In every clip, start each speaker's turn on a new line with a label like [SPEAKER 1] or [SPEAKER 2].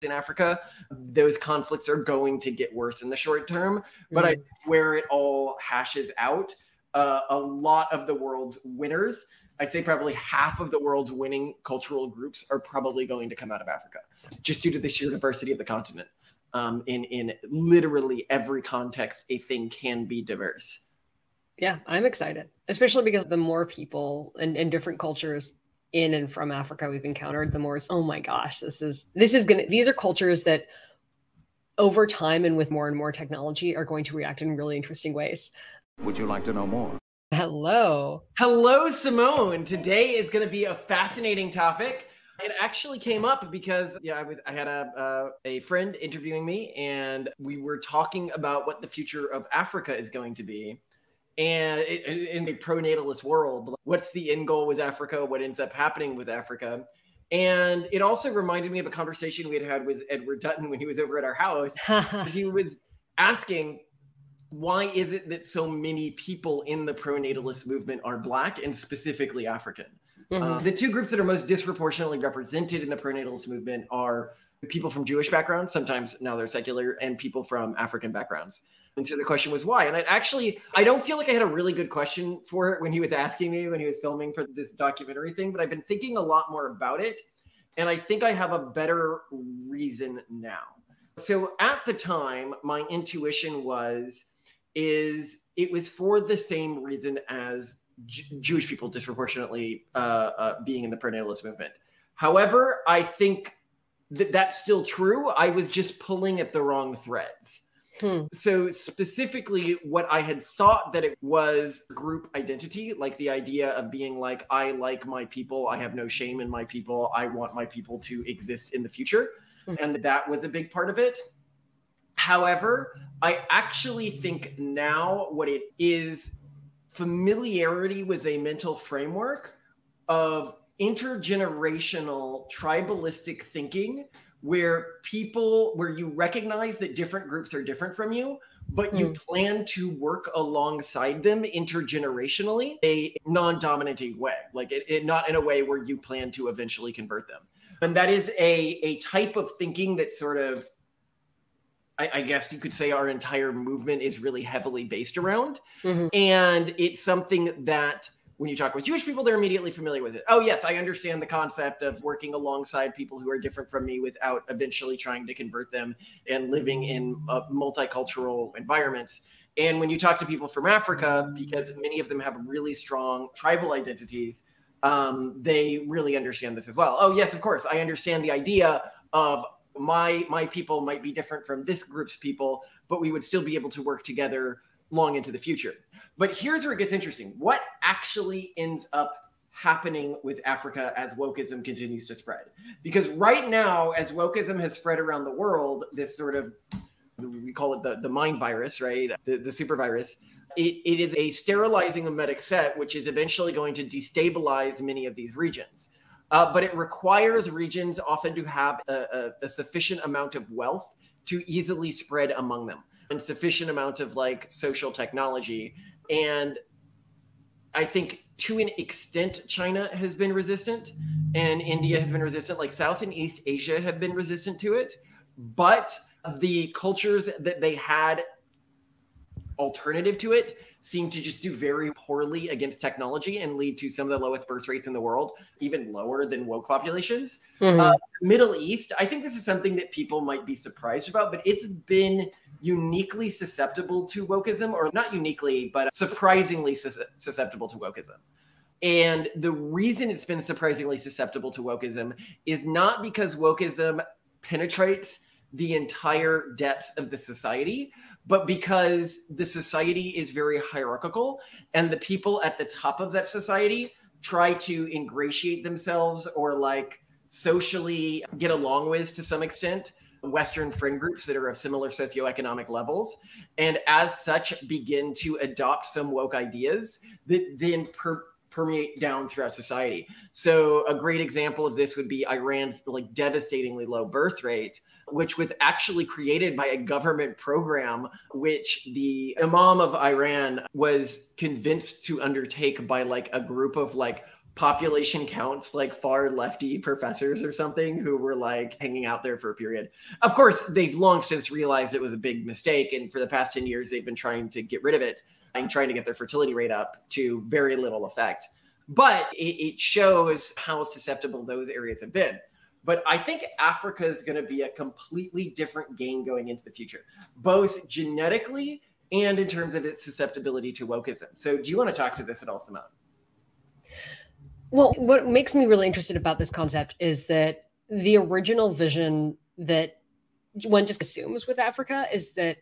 [SPEAKER 1] in Africa. Those conflicts are going to get worse in the short term. But I think where it all hashes out, a lot of the world's winners, I'd say probably half of the world's winning cultural groups are probably going to come out of Africa, just due to the sheer diversity of the continent. In literally every context, a thing can be diverse.
[SPEAKER 2] Yeah, I'm excited, especially because the more people and different cultures in and from Africa we've encountered, the more it's, oh my gosh, these are cultures that over time and with more and more technology are going to react in really interesting ways.
[SPEAKER 3] Would you like to know more?
[SPEAKER 2] Hello.
[SPEAKER 1] Hello, Simone. Today is going to be a fascinating topic. It actually came up because I had a friend interviewing me, and we were talking about what the future of Africa is going to be. And in a pronatalist world, what's the end goal with Africa? What ends up happening with Africa? And it also reminded me of a conversation we had with Edward Dutton when he was over at our house. He was asking, why is it that so many people in the pronatalist movement are Black and specifically African? The two groups that are most disproportionately represented in the pronatalist movement are people from Jewish backgrounds, sometimes now they're secular, and people from African backgrounds. And so the question was why? And I don't feel like I had a really good question for it when he was asking me, when he was filming for this documentary thing, but I've been thinking a lot more about it. And I think I have a better reason now. So at the time, my intuition it was for the same reason as Jewish people disproportionately being in the pronatalist movement. However, I think that's still true. I was just pulling at the wrong threads. So specifically what I had thought that it was group identity, like the idea of being like, I like my people, I have no shame in my people, I want my people to exist in the future. And that was a big part of it. However, I actually think now what it is, familiarity was a mental framework of intergenerational tribalistic thinking where you recognize that different groups are different from you, but you plan to work alongside them intergenerationally, a non-dominating way, like it not in a way where you plan to eventually convert them. And that is a type of thinking that sort of, I guess you could say our entire movement is really heavily based around. And it's something that when you talk with Jewish people, they're immediately familiar with it. Oh, yes, I understand the concept of working alongside people who are different from me without eventually trying to convert them and living in multicultural environments. And when you talk to people from Africa, because many of them have really strong tribal identities, they really understand this as well. Oh, yes, of course, I understand the idea of my people might be different from this group's people, but we would still be able to work together long into the future. But here's where it gets interesting. What actually ends up happening with Africa as wokeism continues to spread? Because right now, as wokeism has spread around the world, this sort of, we call it the mind virus, right? The super virus. It is a sterilizing emetic set, which is eventually going to destabilize many of these regions. But it requires regions often to have a sufficient amount of wealth to easily spread among them, and sufficient amount of like social technology. And I think to an extent, China has been resistant and India has been resistant, like South and East Asia have been resistant to it. But the cultures that they had alternative to it seem to just do very poorly against technology and lead to some of the lowest birth rates in the world, even lower than woke populations. Middle East, I think this is something that people might be surprised about, but it's been uniquely susceptible to wokeism, or not uniquely, but surprisingly susceptible to wokeism. And the reason it's been surprisingly susceptible to wokeism is not because wokeism penetrates the entire depth of the society, but because the society is very hierarchical and the people at the top of that society try to ingratiate themselves or like socially get along with, to some extent, Western friend groups that are of similar socioeconomic levels, and as such begin to adopt some woke ideas that then permeate down throughout society. So a great example of this would be Iran's like devastatingly low birth rate, which was actually created by a government program, which the Imam of Iran was convinced to undertake by like a group of like population counts, like far lefty professors or something who were like hanging out there for a period. Of course, they've long since realized it was a big mistake. And for the past 10 years, they've been trying to get rid of it and trying to get their fertility rate up to very little effect. But it shows how susceptible those areas have been. But I think Africa is going to be a completely different game going into the future, both genetically and in terms of its susceptibility to wokeism. So do you want to talk to this at all, Simone?
[SPEAKER 2] Well, what makes me really interested about this concept is that the original vision that one just assumes with Africa is that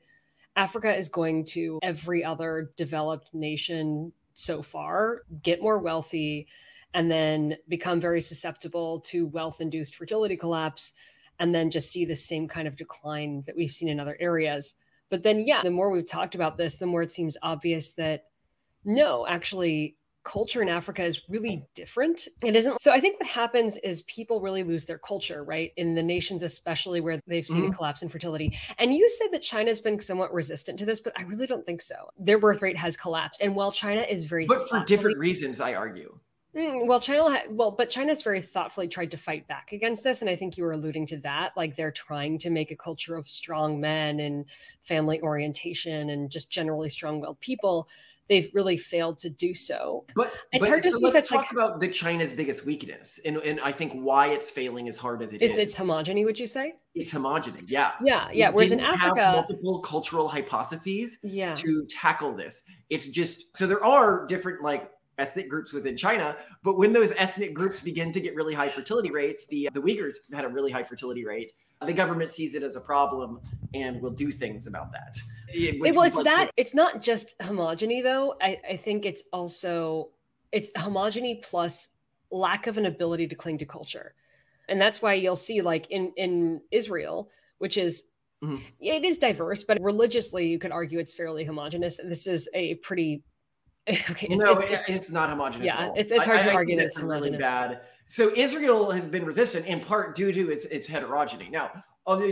[SPEAKER 2] Africa is going to every other developed nation so far, get more wealthy, and then become very susceptible to wealth-induced fertility collapse, and then just see the same kind of decline that we've seen in other areas. But then, yeah, the more we've talked about this, the more it seems obvious that no, actually, culture in Africa is really different. It isn't. So I think what happens is people really lose their culture, right? In the nations, especially where they've seen a collapse in fertility. And you said that China's been somewhat resistant to this, but I really don't think so. Their birth rate has collapsed. And while China is very—
[SPEAKER 1] But for different reasons, I argue.
[SPEAKER 2] Well, but China's very thoughtfully tried to fight back against this. And I think you were alluding to that. Like they're trying to make a culture of strong men and family orientation and just generally strong-willed people. They've really failed to do so.
[SPEAKER 1] But hard to see. Let's talk about the China's biggest weakness, and I think why it's failing as hard as it is.
[SPEAKER 2] It's homogeny, would you say?
[SPEAKER 1] It's homogeny, yeah.
[SPEAKER 2] Yeah. Whereas in Africa,
[SPEAKER 1] have multiple cultural hypotheses to tackle this. It's just, so there are different like ethnic groups within China, but when those ethnic groups begin to get really high fertility rates, the Uyghurs had a really high fertility rate. The government sees it as a problem and will do things about that. It's not just homogeny though. I think it's homogeny plus lack of an ability to cling to culture. And that's why you'll see like in Israel, which is, it is diverse, but religiously you could argue it's fairly homogenous. This is a pretty, okay. It's not homogenous.
[SPEAKER 2] Yeah, it's hard to argue that it's
[SPEAKER 1] really bad. So Israel has been resistant in part due to its heterogeneity. Now,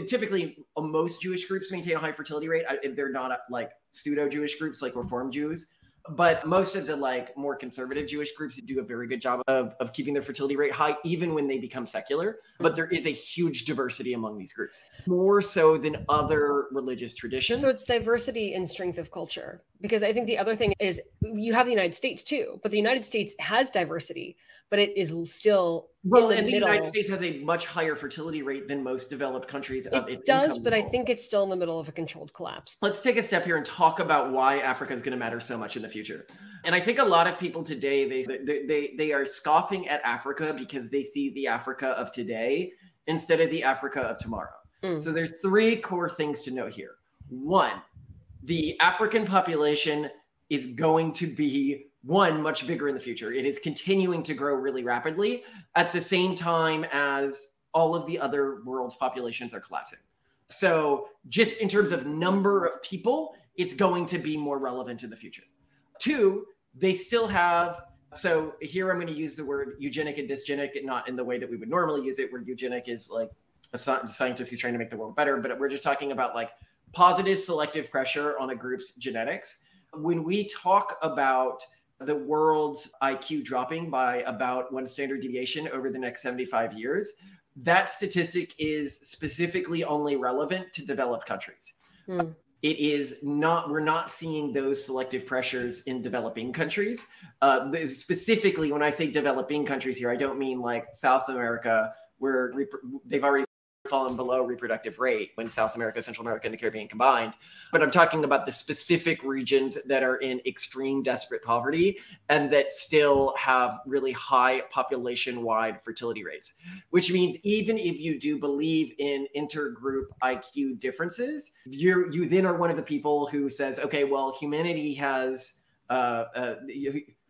[SPEAKER 1] typically, most Jewish groups maintain a high fertility rate. They're not like pseudo-Jewish groups like Reform Jews. But most of the like more conservative Jewish groups do a very good job of keeping their fertility rate high, even when they become secular. But there is a huge diversity among these groups, more so than other religious traditions.
[SPEAKER 2] So it's diversity and strength of culture. Because I think the other thing is you have the United States too, but the United States has diversity, but it is still
[SPEAKER 1] the United States has a much higher fertility rate than most developed countries.
[SPEAKER 2] It does, but I think it's still in the middle of a controlled collapse.
[SPEAKER 1] Let's take a step here and talk about why Africa is going to matter so much in the future. And I think a lot of people today, they are scoffing at Africa because they see the Africa of today instead of the Africa of tomorrow. So there's three core things to note here. One, the African population is going to be much bigger in the future. It is continuing to grow really rapidly at the same time as all of the other world's populations are collapsing. So just in terms of number of people, it's going to be more relevant in the future. Two, they still have, so here I'm going to use the word eugenic and dysgenic, not in the way that we would normally use it, where eugenic is like a scientist who's trying to make the world better, but we're just talking about like positive selective pressure on a group's genetics. When we talk about the world's IQ dropping by about 1 standard deviation over the next 75 years, that statistic is specifically only relevant to developed countries. It is not, we're not seeing those selective pressures in developing countries. Specifically, when I say developing countries here, I don't mean like South America, where they've already fallen below reproductive rate when South America, Central America, and the Caribbean combined. But I'm talking about the specific regions that are in extreme desperate poverty and that still have really high population-wide fertility rates, which means even if you do believe in intergroup IQ differences, you then are one of the people who says, okay, well, humanity has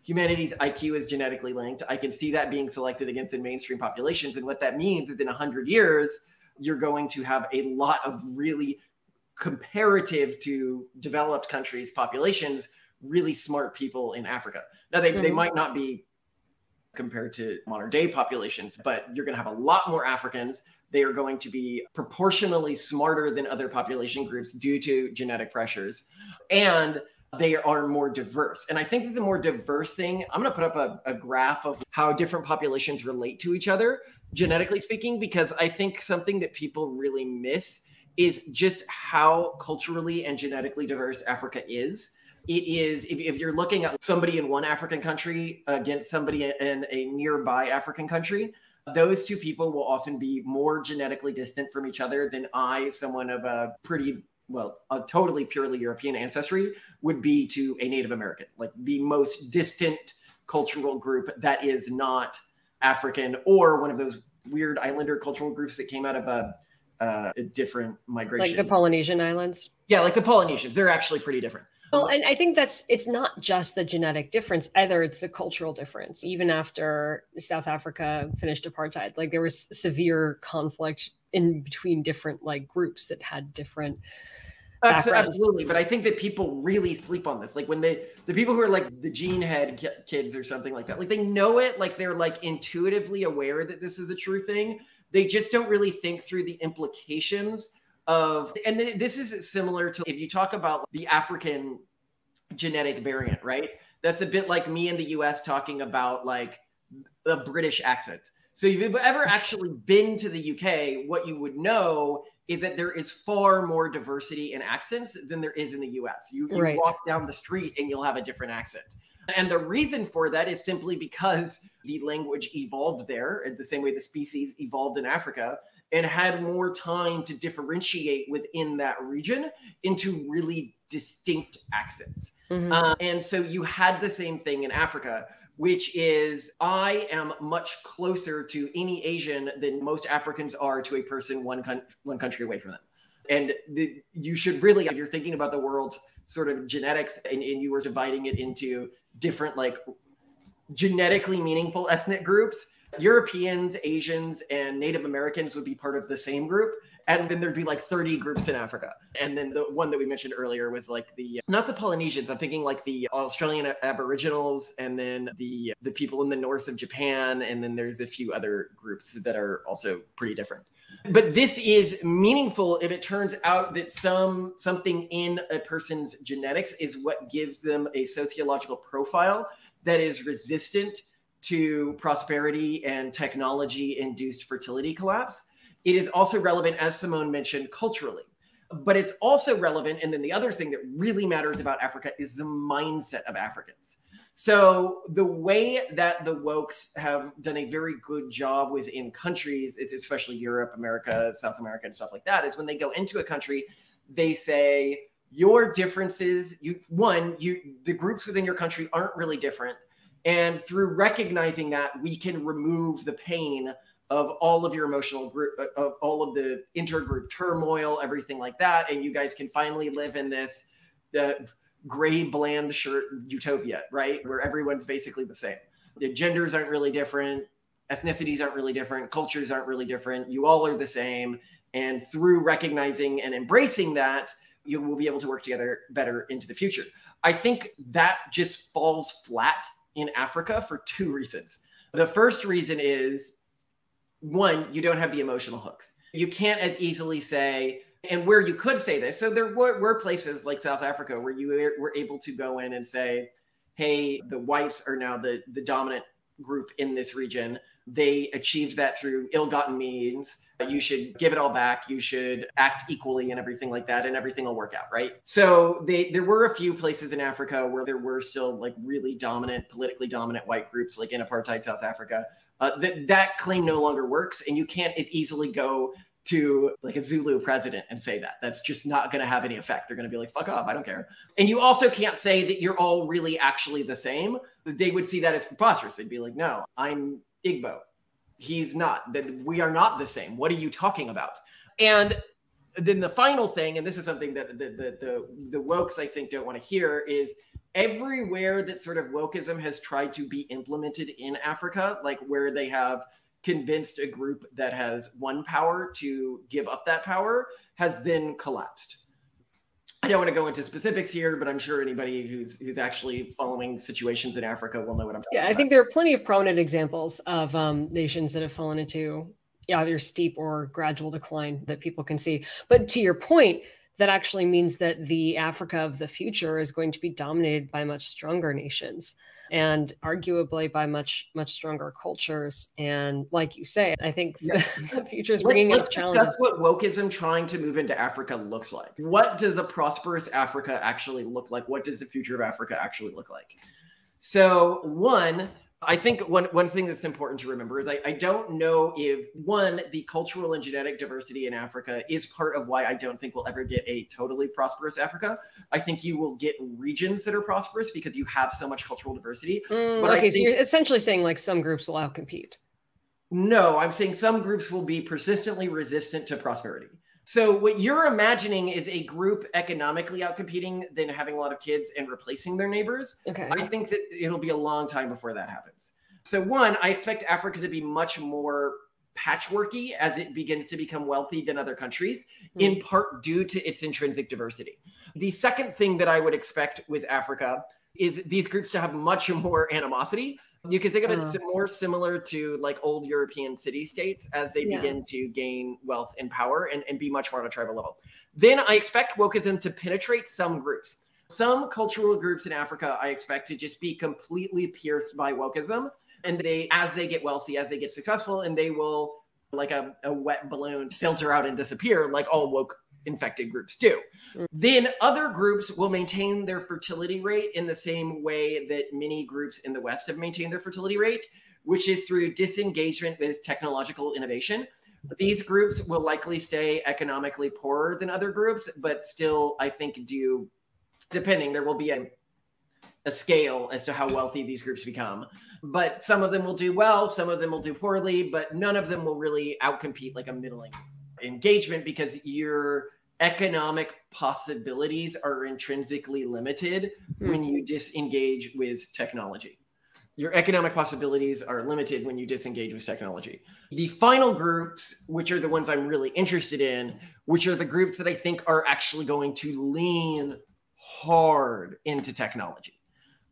[SPEAKER 1] humanity's IQ is genetically linked. I can see that being selected against in mainstream populations. And what that means is in 100 years, you're going to have a lot of really comparative to developed countries' populations, really smart people in Africa. Now, they might not be compared to modern day populations, but you're going to have a lot more Africans. They are going to be proportionally smarter than other population groups due to genetic pressures. And they are more diverse. And I think that the more diverse thing, I'm going to put up a graph of how different populations relate to each other, genetically speaking, because I think something that people really miss is just how culturally and genetically diverse Africa is. It is, if you're looking at somebody in one African country against somebody in a nearby African country, those two people will often be more genetically distant from each other than someone of a a totally purely European ancestry, would be to a Native American, like the most distant cultural group that is not African, or one of those weird islander cultural groups that came out of a different migration.
[SPEAKER 2] Like the Polynesian islands?
[SPEAKER 1] Yeah, like the Polynesians. They're actually pretty different.
[SPEAKER 2] Well, and I think it's not just the genetic difference either, it's the cultural difference. Even after South Africa finished apartheid, like there was severe conflict in between different like groups that had different backgrounds.
[SPEAKER 1] Absolutely. But I think that people really sleep on this. Like when the people who are like the gene head kids or something like that, like they know it, like they're like intuitively aware that this is a true thing. They just don't really think through the implications of, and this is similar to if you talk about the African genetic variant, right? That's a bit like me in the US talking about like the British accent. So if you've ever actually been to the UK, what you would know is that there is far more diversity in accents than there is in the US. You
[SPEAKER 2] Right.
[SPEAKER 1] walk down the street and you'll have a different accent. And the reason for that is simply because the language evolved there in the same way the species evolved in Africa, and had more time to differentiate within that region into really distinct accents.
[SPEAKER 2] Mm-hmm.
[SPEAKER 1] And so you had the same thing in Africa, which is I am much closer to any Asian than most Africans are to a person one country away from them. And you should really, if you're thinking about the world's sort of genetics and you were dividing it into different like genetically meaningful ethnic groups, Europeans, Asians, and Native Americans would be part of the same group. And then there'd be like 30 groups in Africa. And then the one that we mentioned earlier was like not the Polynesians, I'm thinking like the Australian Aboriginals, and then the people in the north of Japan. And then there's a few other groups that are also pretty different. But this is meaningful if it turns out that something in a person's genetics is what gives them a sociological profile that is resistant to prosperity and technology-induced fertility collapse. It is also relevant, as Simone mentioned, culturally. But it's also relevant, and then the other thing that really matters about Africa is the mindset of Africans. So the way that the wokes have done a very good job within countries, is especially Europe, America, South America, and stuff like that, is when they go into a country, they say, your differences, the groups within your country aren't really different. And through recognizing that, we can remove the pain of all of your emotional group, of all of the intergroup turmoil, everything like that. And you guys can finally live in this gray, bland shirt utopia, right? Where everyone's basically the same. The genders aren't really different. Ethnicities aren't really different. Cultures aren't really different. You all are the same. And through recognizing and embracing that, you will be able to work together better into the future. I think that just falls flat in Africa for two reasons. The first reason is, one, you don't have the emotional hooks. You can't as easily say, and where you could say this, so there were places like South Africa where you were able to go in and say, hey, the whites are now the dominant group in this region. They achieved that through ill-gotten means. You should give it all back. You should act equally and everything like that, and everything will work out, right? So there were a few places in Africa where there were still like really politically dominant white groups, like in apartheid South Africa. That claim no longer works, and you can't as easily go to like a Zulu president and say that. That's just not going to have any effect. They're going to be like, fuck off, I don't care. And you also can't say that you're all really actually the same. They would see that as preposterous. They'd be like, no, I'm Igbo. He's not. That we are not the same. What are you talking about? And then the final thing, and this is something that the wokes I think don't want to hear, is everywhere that sort of wokeism has tried to be implemented in Africa, like where they have convinced a group that has won power to give up that power, has then collapsed. I don't want to go into specifics here, but I'm sure anybody who's actually following situations in Africa will know what I'm talking about.
[SPEAKER 2] Yeah, I think there are plenty of prominent examples of nations that have fallen into either steep or gradual decline that people can see. But to your point, that actually means that the Africa of the future is going to be dominated by much stronger nations and arguably by much stronger cultures. And like you say, I think the future is bringing up challenges.
[SPEAKER 1] That's what wokeism trying to move into Africa looks like. What does a prosperous Africa actually look like? What does the future of Africa actually look like? So I think one thing that's important to remember is I don't know if, the cultural and genetic diversity in Africa is part of why I don't think we'll ever get a totally prosperous Africa. I think you will get regions that are prosperous because you have so much cultural diversity.
[SPEAKER 2] So you're essentially saying like some groups will outcompete.
[SPEAKER 1] No, I'm saying some groups will be persistently resistant to prosperity. So what you're imagining is a group economically outcompeting, then having a lot of kids and replacing their neighbors.
[SPEAKER 2] Okay.
[SPEAKER 1] I think that it'll be a long time before that happens. So I expect Africa to be much more patchworky as it begins to become wealthy than other countries, in part due to its intrinsic diversity. The second thing that I would expect with Africa is these groups to have much more animosity. You can think of it more similar to like old European city-states as they begin to gain wealth and power and be much more on a tribal level. Then I expect wokeism to penetrate some groups. Some cultural groups in Africa, I expect to just be completely pierced by wokeism. And as they get wealthy, as they get successful, and they will, like a wet balloon, filter out and disappear like all woke infected groups do. Then other groups will maintain their fertility rate in the same way that many groups in the West have maintained their fertility rate, which is through disengagement with technological innovation. These groups will likely stay economically poorer than other groups, but still, I think, there will be a scale as to how wealthy these groups become. But some of them will do well, some of them will do poorly, but none of them will really outcompete like a middling engagement because your economic possibilities are intrinsically limited when you disengage with technology. Your economic possibilities are limited when you disengage with technology. The final groups, which are the ones I'm really interested in, which are the groups that I think are actually going to lean hard into technology.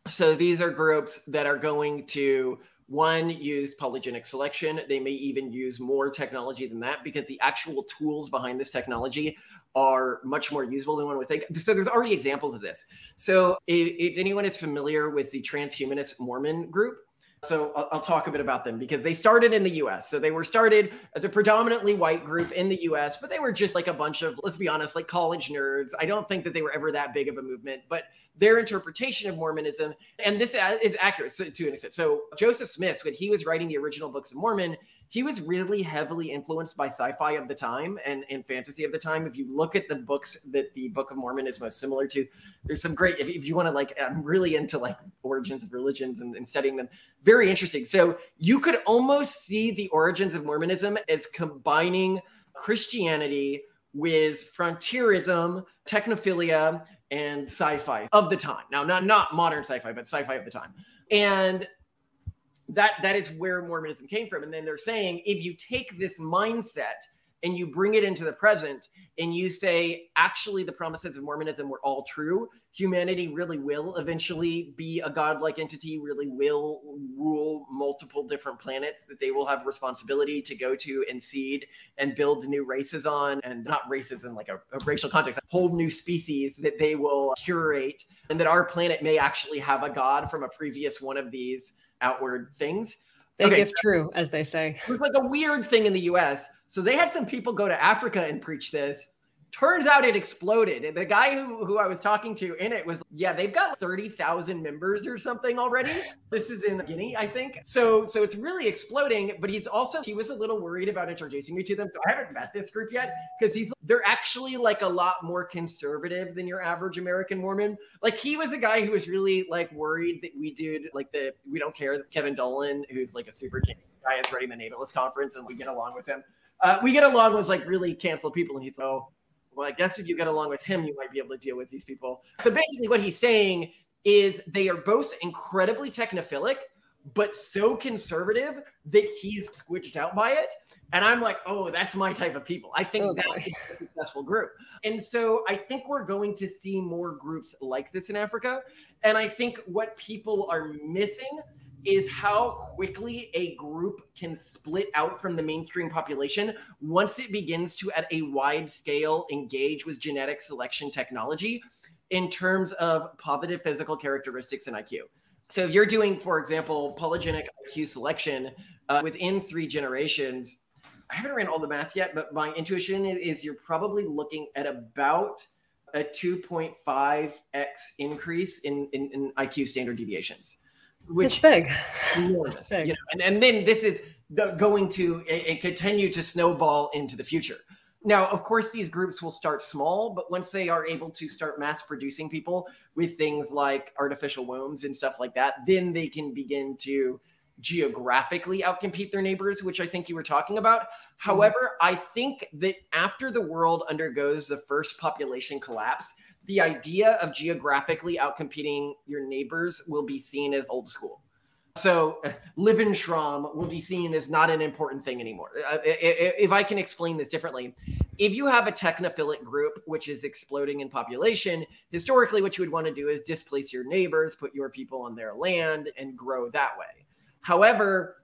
[SPEAKER 1] So these are groups that are going to, use polygenic selection. They may even use more technology than that because the actual tools behind this technology are much more usable than one would think. So there's already examples of this. So if anyone is familiar with the transhumanist Mormon group, so I'll talk a bit about them because they started in the US. So they were started as a predominantly white group in the US, but they were just like a bunch of, let's be honest, like college nerds. I don't think that they were ever that big of a movement, but their interpretation of Mormonism, and this is accurate to an extent. So Joseph Smith, when he was writing the original books of Mormon, he was really heavily influenced by sci-fi of the time and fantasy of the time. If you look at the books that the Book of Mormon is most similar to, there's some great, if you want to like, I'm really into like origins of religions and studying them. Very interesting. So you could almost see the origins of Mormonism as combining Christianity with frontierism, technophilia, and sci-fi of the time. Now, not modern sci-fi, but sci-fi of the time. And that is where Mormonism came from. And then they're saying, if you take this mindset and you bring it into the present and you say, actually, the promises of Mormonism were all true, humanity really will eventually be a godlike entity, really will rule multiple different planets that they will have responsibility to go to and seed and build new races on, and not races in like a racial context, a whole new species that they will curate, and that our planet may actually have a god from a previous one of these outward things.
[SPEAKER 2] If true, as they say.
[SPEAKER 1] It was like a weird thing in the US. So they had some people go to Africa and preach this. Turns out it exploded. And the guy who I was talking to in it was, they've got 30,000 members or something already. This is in Guinea, I think. So it's really exploding, but he was a little worried about introducing me to them. So I haven't met this group yet because they're actually like a lot more conservative than your average American Mormon. Like he was a guy who was really like worried that we don't care that Kevin Dolan, who's like a super guy, is running the Natalist conference and we get along with him. We get along with like really canceled people. And he's well, I guess if you get along with him, you might be able to deal with these people. So basically what he's saying is they are both incredibly technophilic, but so conservative that he's squished out by it. And I'm like, oh, that's my type of people. I think that's a successful group. And so I think we're going to see more groups like this in Africa. And I think what people are missing is how quickly a group can split out from the mainstream population once it begins to, at a wide scale, engage with genetic selection technology in terms of positive physical characteristics and IQ. So if you're doing, for example, polygenic IQ selection within 3 generations, I haven't ran all the math yet, but my intuition is you're probably looking at about a 2.5x increase in IQ standard deviations. Which
[SPEAKER 2] it's big.
[SPEAKER 1] Enormous, big. You know, and then this is going to continue to snowball into the future. Now, of course, these groups will start small, but once they are able to start mass producing people with things like artificial wombs and stuff like that, then they can begin to geographically outcompete their neighbors, which I think you were talking about. However, I think that after the world undergoes the first population collapse, the idea of geographically outcompeting your neighbors will be seen as old school. So Lebensraum will be seen as not an important thing anymore. If I can explain this differently, if you have a technophilic group which is exploding in population, historically what you would want to do is displace your neighbors, put your people on their land, and grow that way. However,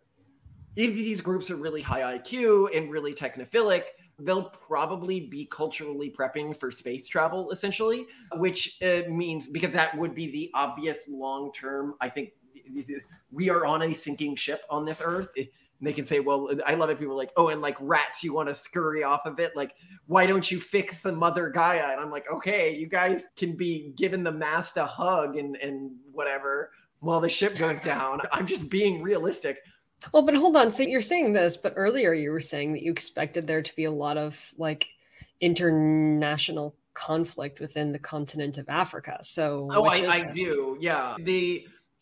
[SPEAKER 1] if these groups are really high IQ and really technophilic, they'll probably be culturally prepping for space travel, essentially, which means, because that would be the obvious long-term, I think, we are on a sinking ship on this earth. And they can say, well, I love it. People are like, oh, and like rats, you want to scurry off of it. Like, why don't you fix the mother Gaia? And I'm like, okay, you guys can be giving the mast a hug and whatever while the ship goes down. I'm just being realistic.
[SPEAKER 2] Well, but hold on. So you're saying this, but earlier you were saying that you expected there to be a lot of like international conflict within the continent of Africa. So
[SPEAKER 1] I do. Yeah.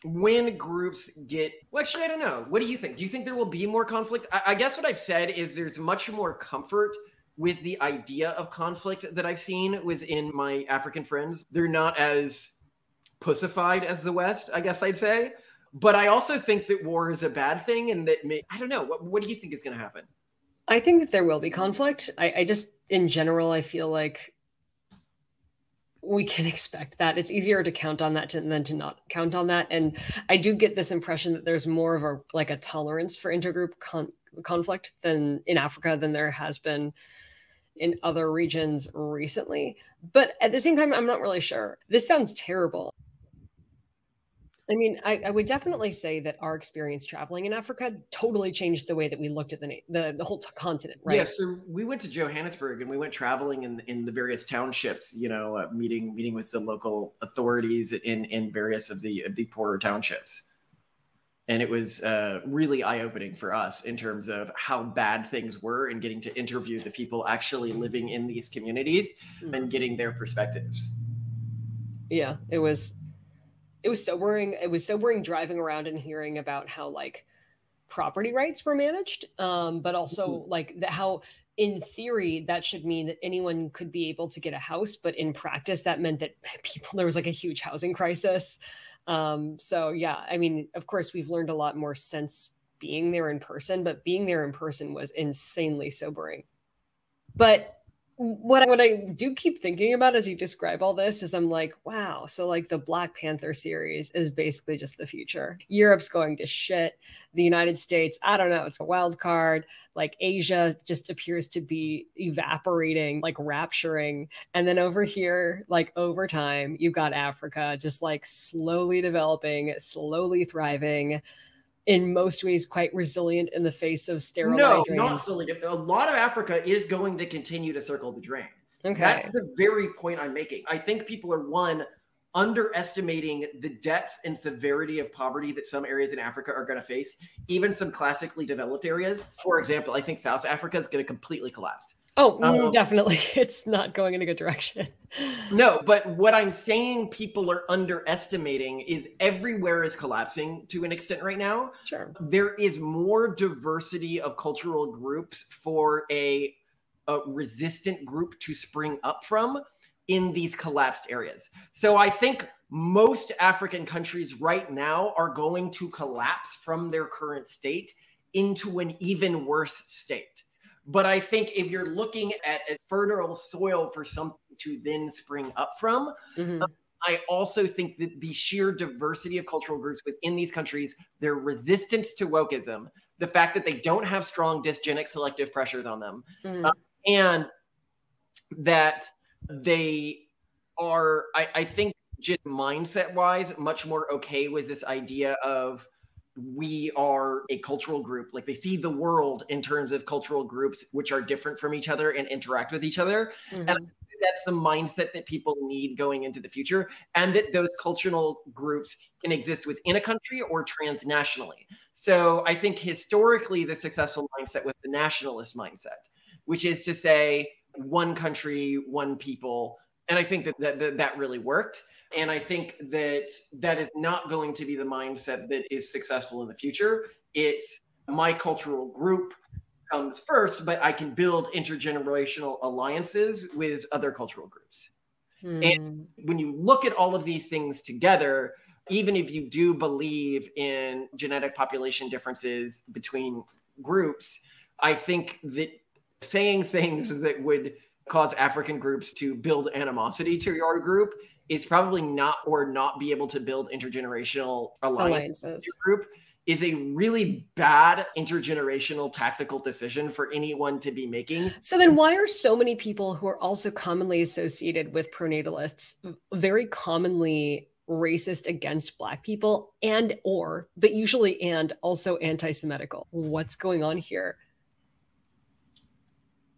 [SPEAKER 1] When groups get, well, actually, I don't know. What do you think? Do you think there will be more conflict? I guess what I've said is there's much more comfort with the idea of conflict that I've seen within my African friends. They're not as pussified as the West, I guess I'd say. But I also think that war is a bad thing, and that I don't know. What do you think is going to happen?
[SPEAKER 2] I think that there will be conflict. I just, in general, I feel like we can expect that. It's easier to count on that than to not count on that. And I do get this impression that there's more of a tolerance for intergroup conflict than in Africa than there has been in other regions recently. But at the same time, I'm not really sure. This sounds terrible. I mean, I would definitely say that our experience traveling in Africa totally changed the way that we looked at the whole continent, right?
[SPEAKER 1] Yeah, so we went to Johannesburg and we went traveling in the various townships, you know, meeting with the local authorities in various of the poorer townships. And it was really eye-opening for us in terms of how bad things were and getting to interview the people actually living in these communities and getting their perspectives.
[SPEAKER 2] Yeah, it was sobering. It was sobering driving around and hearing about how like property rights were managed, but also like how in theory that should mean that anyone could be able to get a house, but in practice that meant that there was like a huge housing crisis. So yeah, I mean, of course we've learned a lot more since being there in person, but being there in person was insanely sobering. But what I do keep thinking about as you describe all this is I'm like, wow, so like the Black Panther series is basically just the future. Europe's going to shit. The United States, I don't know, it's a wild card. Like Asia just appears to be evaporating, like rapturing. And then over here, like over time, you've got Africa just like slowly developing, slowly thriving, in most ways quite resilient in the face of sterilizing.
[SPEAKER 1] No, not silly. A lot of Africa is going to continue to circle the drain.
[SPEAKER 2] Okay.
[SPEAKER 1] That's the very point I'm making. I think people are, underestimating the depth and severity of poverty that some areas in Africa are going to face, even some classically developed areas. For example, I think South Africa is going to completely collapse.
[SPEAKER 2] Oh, definitely. It's not going in a good direction.
[SPEAKER 1] No, but what I'm saying people are underestimating is everywhere is collapsing to an extent right now.
[SPEAKER 2] Sure.
[SPEAKER 1] There is more diversity of cultural groups for a resistant group to spring up from in these collapsed areas. So I think most African countries right now are going to collapse from their current state into an even worse state. But I think if you're looking at a fertile soil for something to then spring up from, I also think that the sheer diversity of cultural groups within these countries, their resistance to wokeism, the fact that they don't have strong dysgenic selective pressures on them, and that they are, I think, just mindset wise, much more okay with this idea of we are a cultural group. Like they see the world in terms of cultural groups which are different from each other and interact with each other. And that's the mindset that people need going into the future, and that those cultural groups can exist within a country or transnationally. So I think historically the successful mindset was the nationalist mindset, which is to say one country, one people. And I think that really worked. And I think that that is not going to be the mindset that is successful in the future. It's my cultural group comes first, but I can build intergenerational alliances with other cultural groups. And when you look at all of these things together, even if you do believe in genetic population differences between groups, I think that saying things that would cause African groups to build animosity to your group is probably not, or not be able to build intergenerational alliances with your group, is a really bad intergenerational tactical decision for anyone to be making.
[SPEAKER 2] So then why are so many people who are also commonly associated with pronatalists very commonly racist against Black people but usually and also anti-Semitical? What's going on here?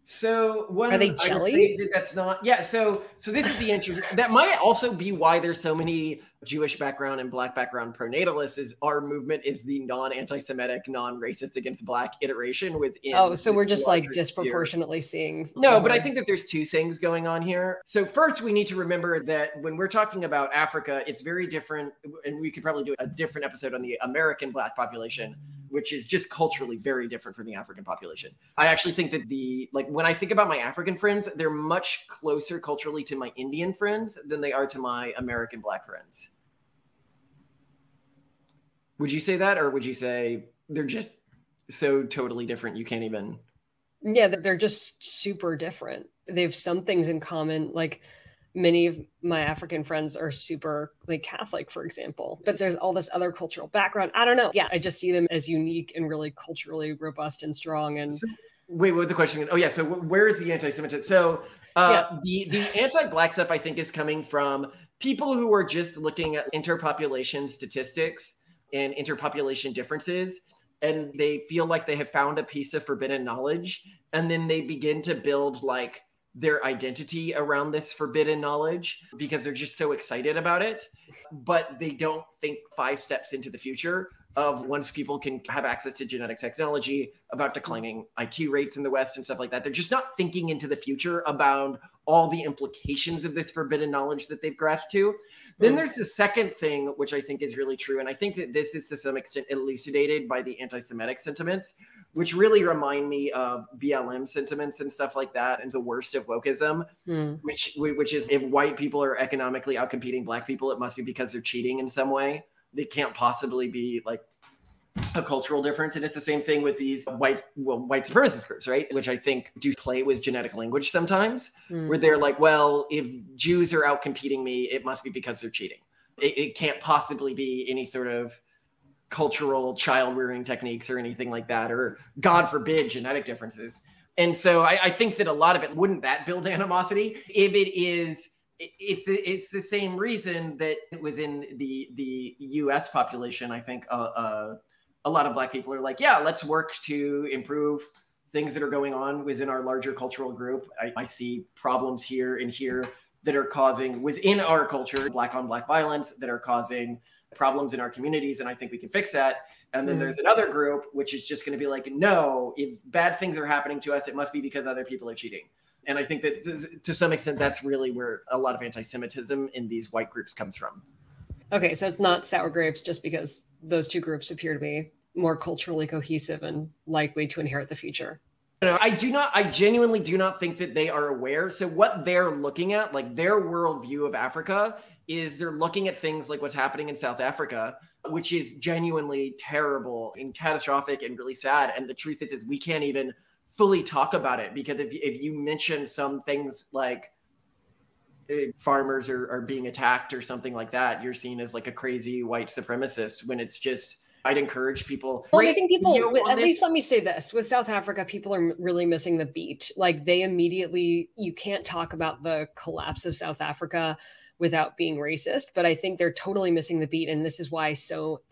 [SPEAKER 1] So
[SPEAKER 2] are they jelly?
[SPEAKER 1] I would say that's not, yeah. So this is the interesting, that might also be why there's so many Jewish background and Black background pronatalists, is our movement is the non-anti-Semitic, non-racist against Black iteration within.
[SPEAKER 2] Oh, so we're just like disproportionately seeing.
[SPEAKER 1] No, but I think that there's two things going on here. So first, we need to remember that when we're talking about Africa, it's very different. And we could probably do a different episode on the American Black population, which is just culturally very different from the African population. I actually think that when I think about my African friends, they're much closer culturally to my Indian friends than they are to my American Black friends. Would you say that? Or would you say they're just so totally different you can't even?
[SPEAKER 2] Yeah, they're just super different. They have some things in common. Like many of my African friends are super like Catholic, for example, but there's all this other cultural background. I don't know. Yeah, I just see them as unique and really culturally robust and strong. And
[SPEAKER 1] wait, what was the question? Oh yeah. So where is the anti-Semitism? So the anti-Black stuff I think is coming from people who are just looking at interpopulation statistics and interpopulation differences, and they feel like they have found a piece of forbidden knowledge, and then they begin to build like their identity around this forbidden knowledge because they're just so excited about it. But they don't think 5 steps into the future of once people can have access to genetic technology, about declining IQ rates in the West and stuff like that. They're just not thinking into the future about all the implications of this forbidden knowledge that they've grasped to. Then there's the second thing, which I think is really true. And I think that this is to some extent elucidated by the anti-Semitic sentiments, which really remind me of BLM sentiments and stuff like that, and the worst of wokeism, which is if white people are economically outcompeting Black people, it must be because they're cheating in some way. They can't possibly be like a cultural difference. And it's the same thing with these white supremacist groups, right? Which I think do play with genetic language sometimes, where they're like, well, if Jews are outcompeting me, it must be because they're cheating. It can't possibly be any sort of cultural child rearing techniques or anything like that, or God forbid, genetic differences. And so I think that a lot of it, wouldn't that build animosity? If it is, it's the same reason that within the U.S. population, I think a lot of Black people are like, yeah, let's work to improve things that are going on within our larger cultural group. I see problems here and here that are causing within our culture, Black on Black violence, that are causing problems in our communities, and I think we can fix that. And then there's another group which is just going to be like, no, if bad things are happening to us, it must be because other people are cheating. And I think that to some extent, that's really where a lot of anti-Semitism in these white groups comes from.
[SPEAKER 2] Okay, so it's not sour grapes just because those two groups appear to be more culturally cohesive and likely to inherit the future.
[SPEAKER 1] No, I genuinely do not think that they are aware. So what they're looking at, like their worldview of Africa, is they're looking at things like what's happening in South Africa, which is genuinely terrible and catastrophic and really sad. And the truth is we can't even fully talk about it, because if you mention some things like farmers are being attacked or something like that, you're seen as like a crazy white supremacist, when it's just, I'd encourage people.
[SPEAKER 2] Well, I think people, at least let me say this, with South Africa, people are really missing the beat. Like they immediately, you can't talk about the collapse of South Africa without being racist, but I think they're totally missing the beat. And this is why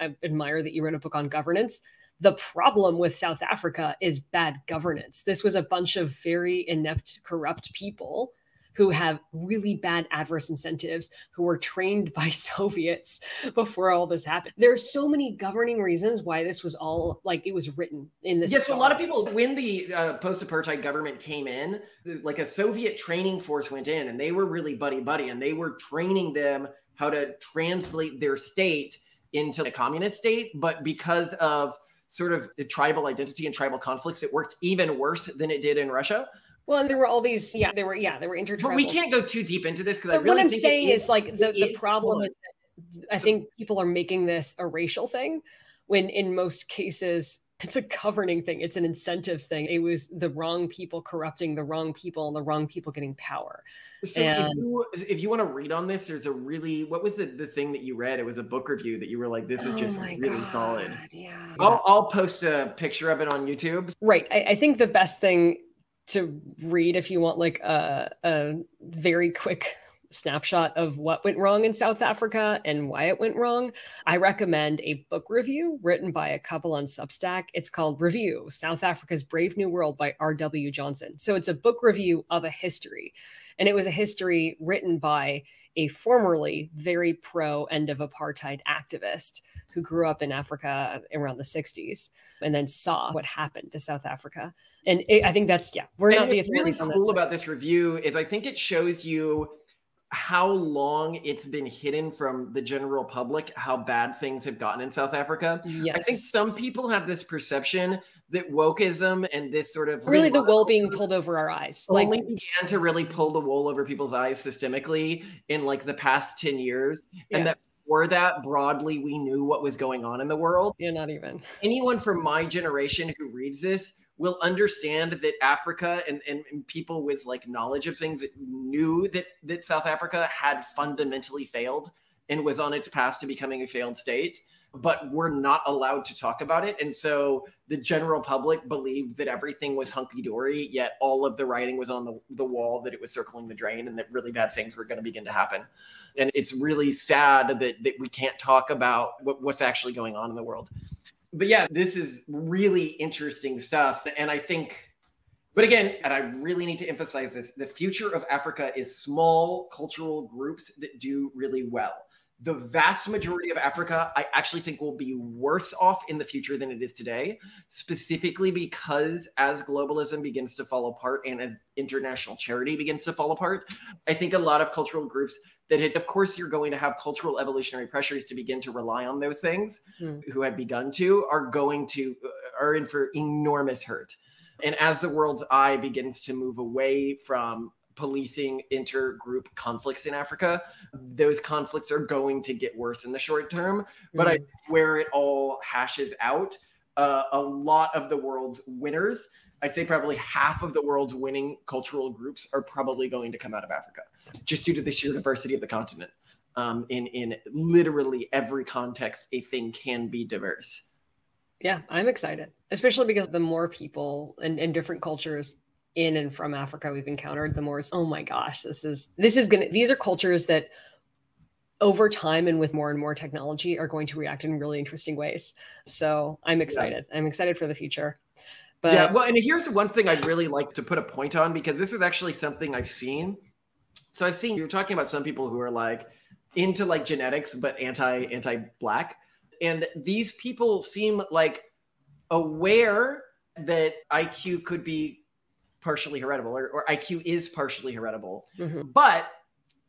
[SPEAKER 2] I admire that you wrote a book on governance. The problem with South Africa is bad governance. This was a bunch of very inept, corrupt people who have really bad adverse incentives, who were trained by Soviets before all this happened. There are so many governing reasons why this was all, like, it was written in this.
[SPEAKER 1] Yes, so a lot of people, when the post-apartheid government came in, like a Soviet training force went in, and they were really buddy-buddy, and they were training them how to translate their state into a communist state. But because of sort of the tribal identity and tribal conflicts, it worked even worse than it did in Russia.
[SPEAKER 2] Well, and there were all these, they were intertribal.
[SPEAKER 1] But we can't go too deep into this, because I really
[SPEAKER 2] what I'm
[SPEAKER 1] think
[SPEAKER 2] saying is like the problem is that I
[SPEAKER 1] So-
[SPEAKER 2] think people are making this a racial thing, when in most cases it's a governing thing. It's an incentives thing. It was the wrong people corrupting the wrong people and the wrong people getting power.
[SPEAKER 1] So if you want to read on this, there's a really, what was the thing that you read? It was a book review that you were like, this is just really solid.
[SPEAKER 2] Yeah.
[SPEAKER 1] I'll post a picture of it on YouTube.
[SPEAKER 2] Right. I think the best thing to read, if you want like a very quick snapshot of what went wrong in South Africa and why it went wrong, I recommend a book review written by a couple on Substack. It's called Review, South Africa's Brave New World by R.W. Johnson. So it's a book review of a history. And it was a history written by a formerly very pro end of apartheid activist who grew up in Africa around the 60s and then saw what happened to South Africa. And I think that's, we're not the authorities on this.
[SPEAKER 1] What's really cool about this review is I think it shows you how long it's been hidden from the general public, how bad things have gotten in South Africa.
[SPEAKER 2] Yes.
[SPEAKER 1] I think some people have this perception that wokeism and this sort of
[SPEAKER 2] really the wool being pulled over our eyes
[SPEAKER 1] only began to really pull the wool over people's eyes systemically in like the past 10 years. And that before that, broadly, we knew what was going on in the world.
[SPEAKER 2] Yeah, not even.
[SPEAKER 1] Anyone from my generation who reads this will understand that Africa and people with like knowledge of things knew that South Africa had fundamentally failed and was on its path to becoming a failed state, but we're not allowed to talk about it. And so the general public believed that everything was hunky-dory, yet all of the writing was on the wall that it was circling the drain and that really bad things were going to begin to happen. And it's really sad that we can't talk about what's actually going on in the world. But yeah, this is really interesting stuff. And I think, but again, and I really need to emphasize this, the future of Africa is small cultural groups that do really well. The vast majority of Africa, I actually think, will be worse off in the future than it is today, specifically because as globalism begins to fall apart and as international charity begins to fall apart, I think a lot of cultural groups of course, you're going to have cultural evolutionary pressures to begin to rely on those things, who have begun to, are in for enormous hurt. And as the world's eye begins to move away from policing intergroup conflicts in Africa, those conflicts are going to get worse in the short term. But where it all hashes out, a lot of the world's winners, I'd say probably half of the world's winning cultural groups are probably going to come out of Africa, just due to the sheer diversity of the continent. In literally every context, a thing can be diverse.
[SPEAKER 2] Yeah, I'm excited, especially because the more people and different cultures in and from Africa we've encountered, the more, oh my gosh, these are cultures that over time and with more and more technology are going to react in really interesting ways. So I'm excited. I'm excited for the future. But
[SPEAKER 1] yeah, well, and here's one thing I'd really like to put a point on, because this is actually something I've seen. So I've seen, you're talking about some people who are like into like genetics, but anti-Black. And these people seem like aware that IQ could be partially heritable, or IQ is partially heritable, but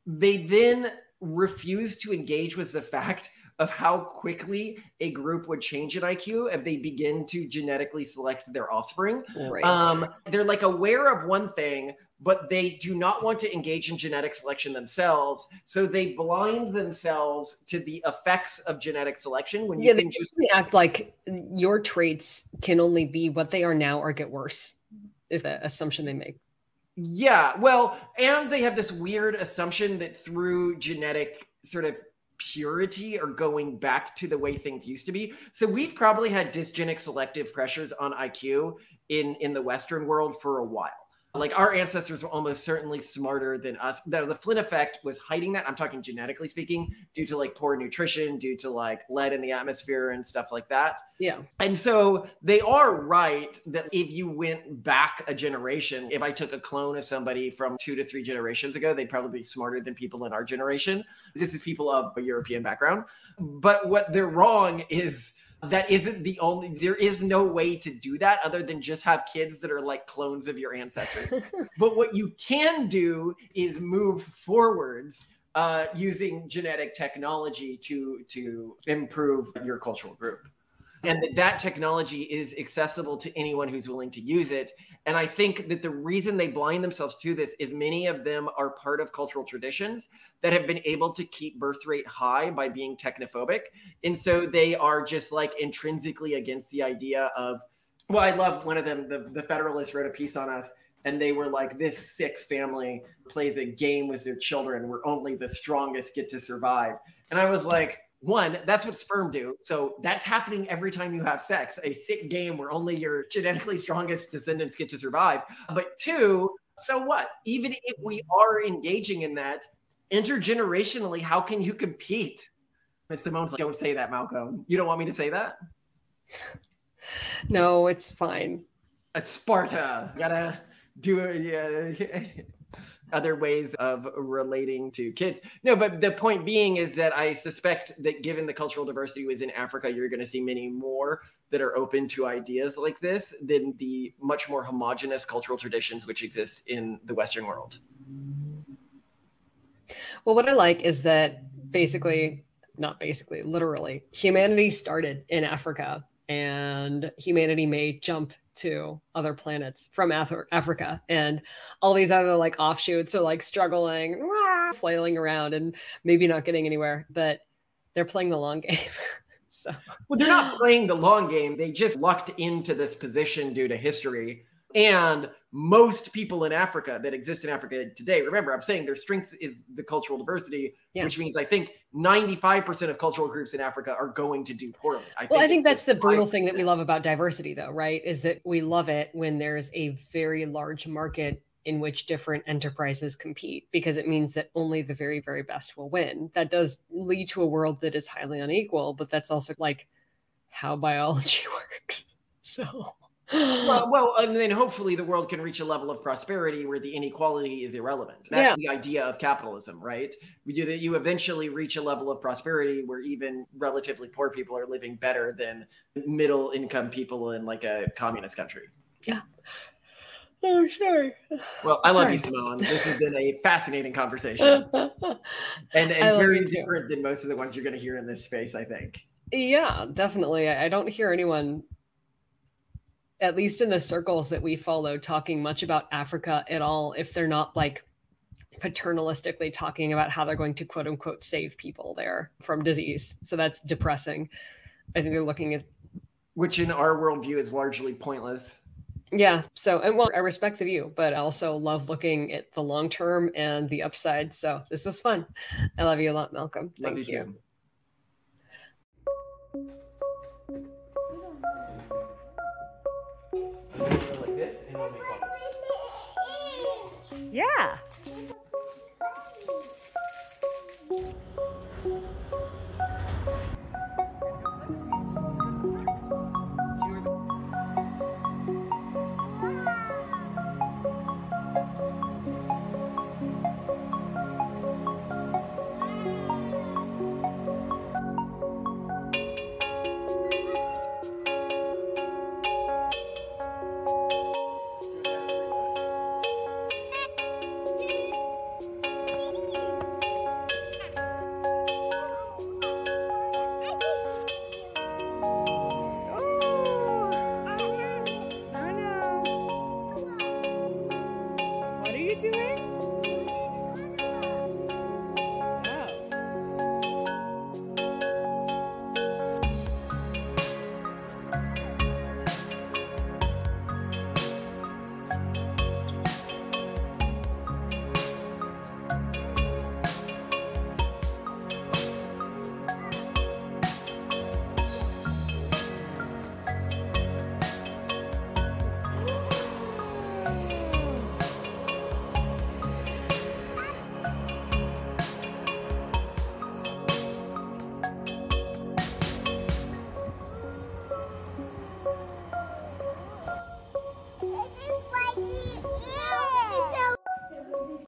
[SPEAKER 1] they then refuse to engage with the fact of how quickly a group would change in IQ if they begin to genetically select their offspring.
[SPEAKER 2] Right.
[SPEAKER 1] They're like aware of one thing, but they do not want to engage in genetic selection themselves. So they blind themselves to the effects of genetic selection. When you can just
[SPEAKER 2] act like your traits can only be what they are now or get worse, is the assumption they make.
[SPEAKER 1] Yeah, well, and they have this weird assumption that through genetic sort of purity or going back to the way things used to be. So we've probably had dysgenic selective pressures on IQ in the Western world for a while. Like our ancestors were almost certainly smarter than us. The Flynn effect was hiding that. I'm talking genetically speaking, due to like poor nutrition, due to like lead in the atmosphere and stuff like that.
[SPEAKER 2] Yeah.
[SPEAKER 1] And so they are right that if you went back a generation, if I took a clone of somebody from 2 to 3 generations ago, they'd probably be smarter than people in our generation. This is people of a European background. But what they're wrong is that isn't the only, there is no way to do that other than just have kids that are like clones of your ancestors. But what you can do is move forwards using genetic technology to improve your cultural group. And that technology is accessible to anyone who's willing to use it. And I think that the reason they blind themselves to this is many of them are part of cultural traditions that have been able to keep birth rate high by being technophobic. And so they are just like intrinsically against the idea of, well, I love one of them, the Federalist wrote a piece on us, and they were like, this sick family plays a game with their children where only the strongest get to survive. And I was like, one, that's what sperm do. So that's happening every time you have sex, a sick game where only your genetically strongest descendants get to survive. But two, so what? Even if we are engaging in that intergenerationally, how can you compete? And Simone's like, don't say that, Malcolm. You don't want me to say that?
[SPEAKER 2] No, it's fine.
[SPEAKER 1] A Sparta. Gotta do other ways of relating to kids. No, but the point being is that I suspect that given the cultural diversity within Africa, you're going to see many more that are open to ideas like this than the much more homogenous cultural traditions which exist in the Western world.
[SPEAKER 2] Well, what I like is that literally, humanity started in Africa, and humanity may jump to other planets from Africa, and all these other like offshoots are like struggling, flailing around and maybe not getting anywhere, but they're playing the long game. So,
[SPEAKER 1] well, they're not playing the long game. They just lucked into this position due to history. And most people in Africa that exist in Africa today, remember, I'm saying their strength is the cultural diversity, which means I think 95% of cultural groups in Africa are going to do poorly.
[SPEAKER 2] I think that's the brutal thing that we love about diversity, though, right? Is that we love it when there's a very large market in which different enterprises compete, because it means that only the very, very best will win. That does lead to a world that is highly unequal, but that's also like how biology works. So...
[SPEAKER 1] Well, and then hopefully the world can reach a level of prosperity where the inequality is irrelevant. That's the idea of capitalism, right? We do that. You eventually reach a level of prosperity where even relatively poor people are living better than middle income people in like a communist country.
[SPEAKER 2] Yeah. Oh, sure.
[SPEAKER 1] Well, I love you, Simone. This has been a fascinating conversation. and very different than most of the ones you're going to hear in this space, I think.
[SPEAKER 2] Yeah, definitely. I don't hear anyone, at least in the circles that we follow, talking much about Africa at all, if they're not like paternalistically talking about how they're going to quote unquote save people there from disease. So that's depressing. I think they're looking at,
[SPEAKER 1] which in our worldview is largely pointless.
[SPEAKER 2] Yeah. So, and well, I respect the view, but I also love looking at the long term and the upside. So this was fun. I love you a lot, Malcolm. Thank you.
[SPEAKER 1] Like this, and we'll make
[SPEAKER 3] Yeah.